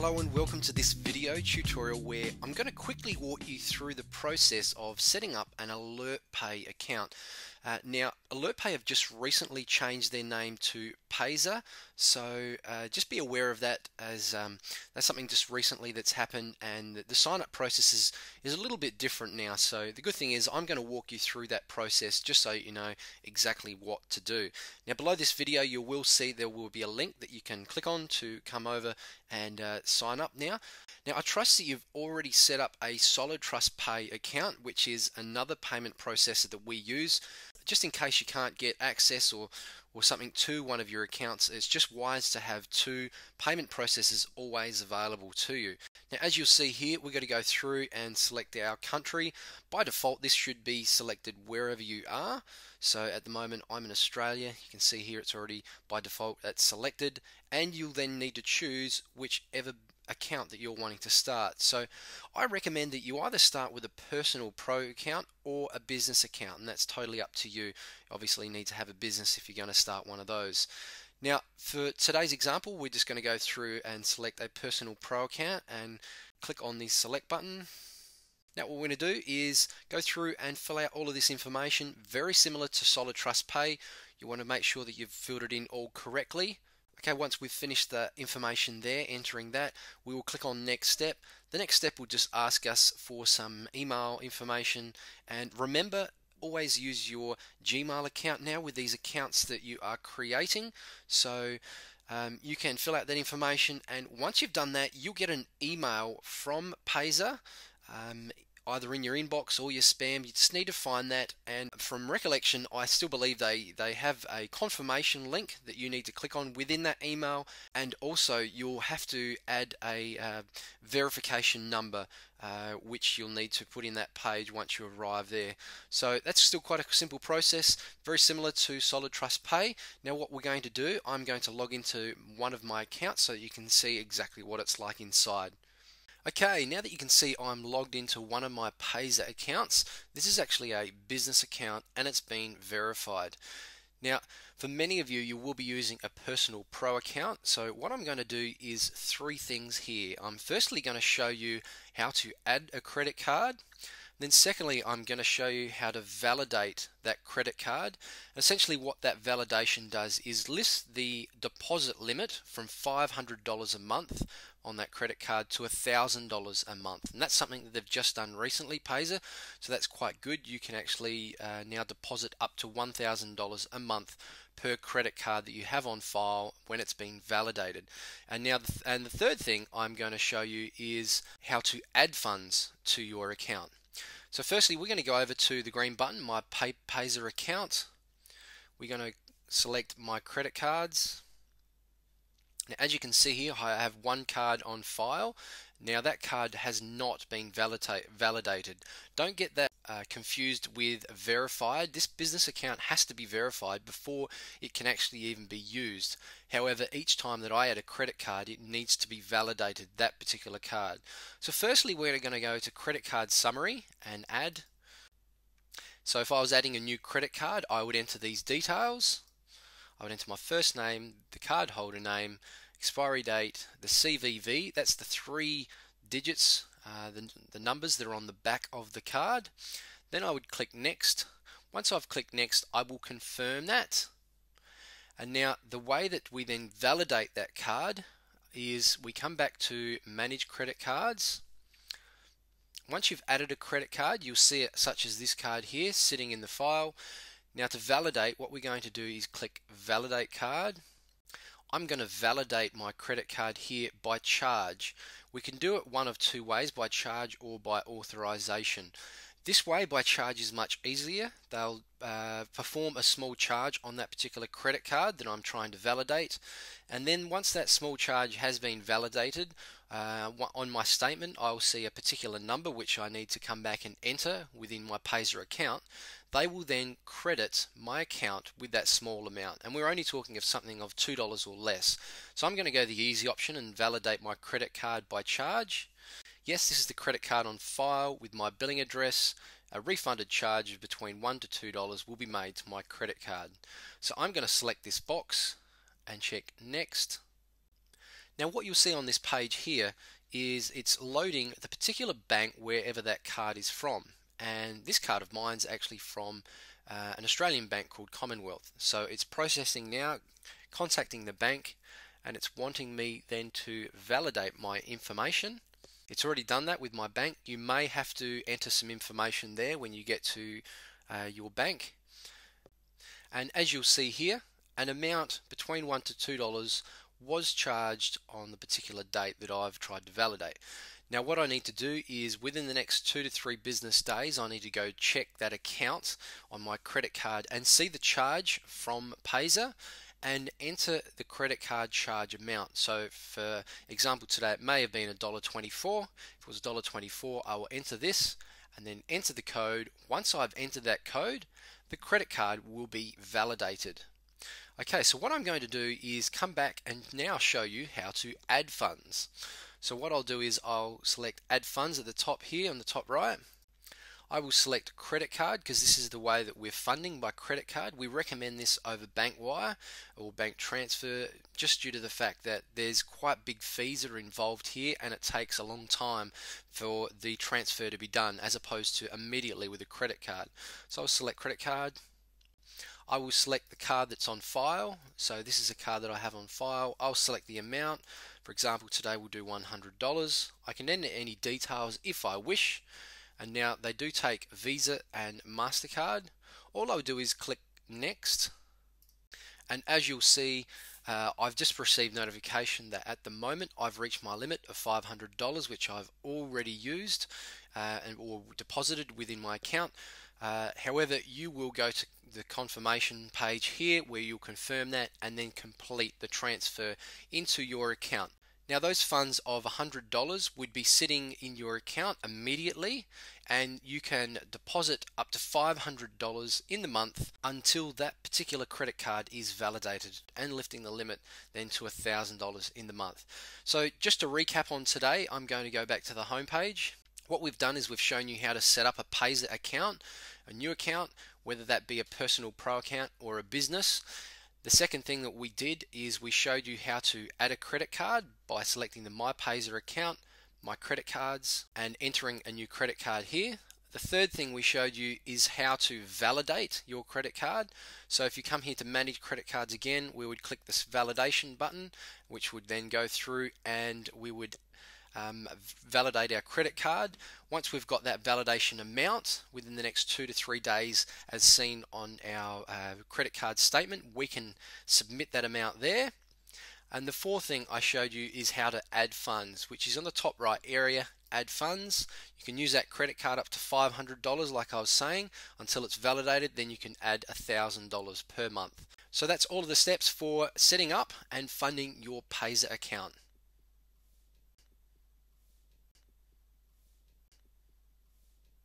Hello and welcome to this video tutorial where I'm going to quickly walk you through the process of setting up an AlertPay account. Now, AlertPay have just recently changed their name to Payza, so just be aware of that, as that's something just recently that's happened, and the sign-up process is a little bit different now. So the good thing is I'm going to walk you through that process just so you know exactly what to do. Now, below this video you will see there will be a link that you can click on to come over and sign up now. Now, I trust that you've already set up a Solid Trust Pay account, which is another payment processor that we use. Just in case you can't get access or something to one of your accounts, it's just wise to have two payment processors always available to you. Now, as you'll see here, we're going to go through and select our country. By default, this should be selected wherever you are. So at the moment, I'm in Australia. You can see here it's already by default that's selected, and you'll then need to choose whichever account that you're wanting to start. So I recommend that you either start with a personal pro account or a business account, and that's totally up to you. Obviously you need to have a business if you're going to start one of those. Now, for today's example, we're just going to go through and select a personal pro account and click on the select button. Now, what we're going to do is go through and fill out all of this information, very similar to Solid Trust Pay. You want to make sure that you've filled it in all correctly. Okay, once we've finished the information there, entering that, we will click on next step. The next step will just ask us for some email information, and remember, always use your Gmail account now with these accounts that you are creating. So you can fill out that information, and once you've done that, you'll get an email from Payza, either in your inbox or your spam. You just need to find that, and from recollection, I still believe they have a confirmation link that you need to click on within that email, and also you'll have to add a verification number which you'll need to put in that page once you arrive there. So that's still quite a simple process, very similar to Solid Trust Pay. Now what we're going to do, I'm going to log into one of my accounts so you can see exactly what it's like inside. Okay, now that you can see I'm logged into one of my Payza accounts, this is actually a business account and it's been verified. Now, for many of you, you will be using a personal pro account. So what I'm going to do is three things here. I'm firstly going to show you how to add a credit card. Then secondly, I'm going to show you how to validate that credit card. Essentially what that validation does is list the deposit limit from $500 a month on that credit card to $1,000 a month. And that's something that they've just done recently, Payza, so that's quite good. You can actually now deposit up to $1,000 a month per credit card that you have on file when it's been validated. And now the third thing I'm going to show you is how to add funds to your account. So firstly, we're going to go over to the green button, my Payza account. We're going to select my credit cards. Now, as you can see here, I have one card on file. Now that card has not been validated. Don't get that confused with verified. This business account has to be verified before it can actually even be used. However, each time that I add a credit card, it needs to be validated, that particular card. So firstly, we're going to go to credit card summary and add. So if I was adding a new credit card, I would enter these details. I would enter my first name, the card holder name, expiry date, the CVV, that's the 3 digits, the numbers that are on the back of the card. Then I would click next. Once I've clicked next, I will confirm that. And now the way that we then validate that card is we come back to manage credit cards. Once you've added a credit card, you'll see it such as this card here sitting in the file. Now to validate, what we're going to do is click validate card. I'm going to validate my credit card here by charge. We can do it one of two ways, by charge or by authorization. This way, by charge, is much easier. They'll perform a small charge on that particular credit card that I'm trying to validate, and then once that small charge has been validated, on my statement I'll see a particular number which I need to come back and enter within my Payza account. They will then credit my account with that small amount, and we're only talking of something of $2 or less. So I'm going to go the easy option and validate my credit card by charge. Yes, this is the credit card on file with my billing address. A refunded charge of between $1 to $2 will be made to my credit card. So I'm going to select this box and check next. Now what you'll see on this page here is it's loading the particular bank wherever that card is from. And this card of mine's actually from an Australian bank called Commonwealth. So it's processing now, contacting the bank, and it's wanting me then to validate my information. It's already done that with my bank. You may have to enter some information there when you get to your bank. And as you'll see here, an amount between $1 to $2 was charged on the particular date that I've tried to validate. Now what I need to do is within the next 2 to 3 business days I need to go check that account on my credit card and see the charge from Payza and enter the credit card charge amount. So for example today it may have been $1.24. If it was $1.24 I will enter this and then enter the code. Once I've entered that code, the credit card will be validated. Okay, so what I'm going to do is come back and now show you how to add funds. So what I'll do is I'll select add funds at the top here on the top right. I will select credit card because this is the way that we're funding by credit card. We recommend this over bank wire or bank transfer just due to the fact that there's quite big fees that are involved here and it takes a long time for the transfer to be done as opposed to immediately with a credit card. So I'll select credit card. I will select the card that's on file. So this is a card that I have on file. I'll select the amount. For example, today we'll do $100. I can enter any details if I wish. And now they do take Visa and MasterCard. All I would do is click Next. And as you'll see, I've just received notification that at the moment I've reached my limit of $500, which I've already used or deposited within my account. However, you will go to the confirmation page here where you'll confirm that and then complete the transfer into your account. Now those funds of $100 would be sitting in your account immediately and you can deposit up to $500 in the month until that particular credit card is validated and lifting the limit then to $1,000 in the month. So just to recap on today, I'm going to go back to the home page. What we've done is we've shown you how to set up a Payza account, a new account, whether that be a personal pro account or a business. The second thing that we did is we showed you how to add a credit card by selecting the My Payza account, My Credit Cards, and entering a new credit card here. The third thing we showed you is how to validate your credit card. So if you come here to manage credit cards again, we would click this validation button, which would then go through and we would validate our credit card. Once we've got that validation amount within the next 2 to 3 days as seen on our credit card statement, we can submit that amount there. And the fourth thing I showed you is how to add funds, which is on the top right area, add funds. You can use that credit card up to $500 like I was saying until it's validated, then you can add $1,000 per month. So that's all of the steps for setting up and funding your Payza account.